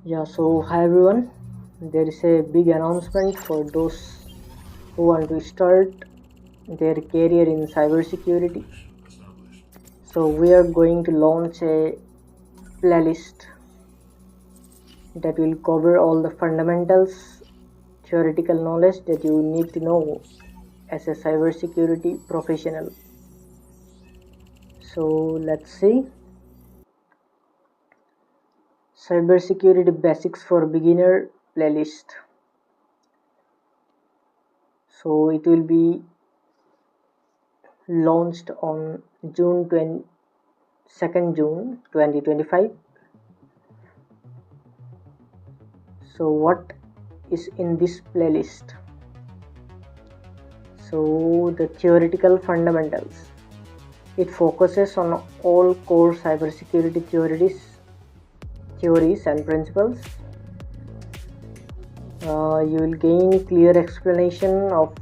Yeah, so hi everyone. There is a big announcement for those who want to start their career in cybersecurity. So we are going to launch a playlist that will cover all the fundamentals, theoretical knowledge that you need to know as a cybersecurity professional. So let's see. Cybersecurity Basics for Beginner playlist. So it will be launched on June 2nd June 2025. So what is in this playlist? So the theoretical fundamentals. It focuses on all core cybersecurity theories and principles. You will gain clear explanation of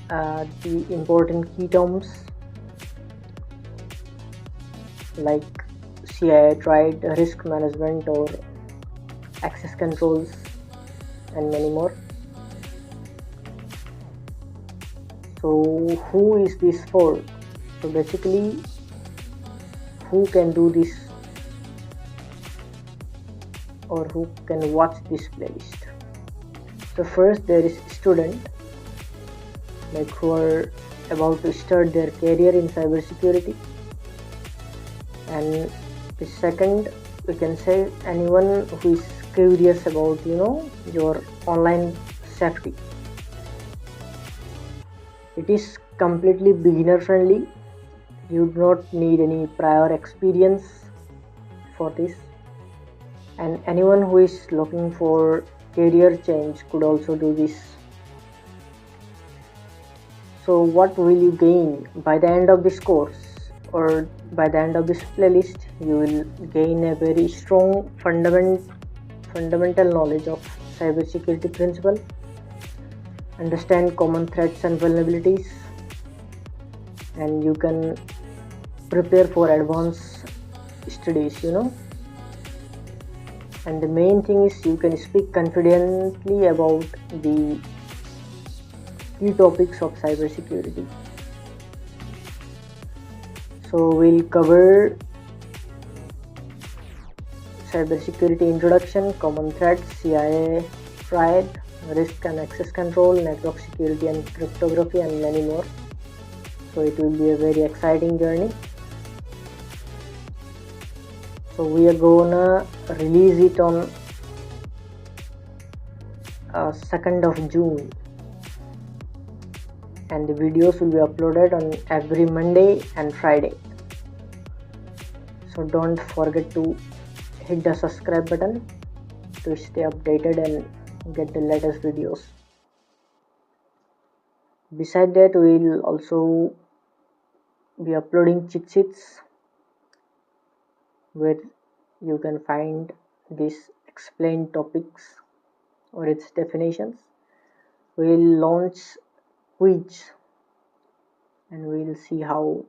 the important key terms like CI, tried, risk management or access controls and many more. So who is this for? So basically, who can do this or who can watch this playlist? So first there is student, like who are about to start their career in cybersecurity, and the second we can say anyone who is curious about your online safety. It is completely beginner friendly. You do not need any prior experience for this, and anyone who is looking for career change could also do this. So what will you gain by the end of this course or by the end of this playlist? You will gain a very strong fundamental knowledge of cybersecurity principle, understand common threats and vulnerabilities, and you can prepare for advanced studies, and the main thing is you can speak confidently about the key topics of cybersecurity. So we'll cover cybersecurity introduction, common threats, CIA, triad, risk and access control, network security and cryptography, and many more. So it will be a very exciting journey. So we are gonna release it on 2nd of June, and the videos will be uploaded on every Monday and Friday. So don't forget to hit the subscribe button to stay updated and get the latest videos. Beside that, we'll also be uploading cheat sheets where you can find these explained topics or its definitions. We'll launch quiz and we'll see how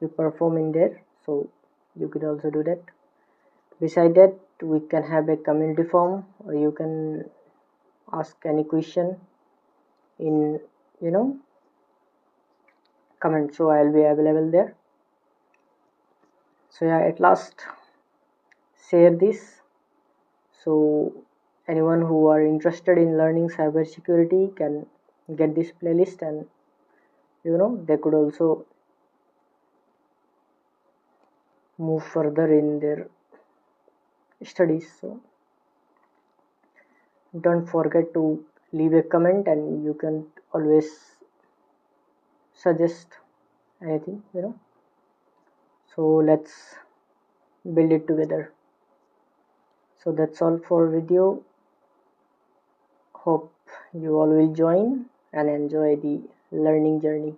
you perform in there, so you could also do that. Beside that, we can have a community form, or you can ask any question in comment, so I'll be available there. So yeah, at last share this, so anyone who are interested in learning cybersecurity can get this playlist, and they could also move further in their studies. So don't forget to leave a comment, and you can always suggest anything. So let's build it together. So that's all for video. Hope you all will join and enjoy the learning journey.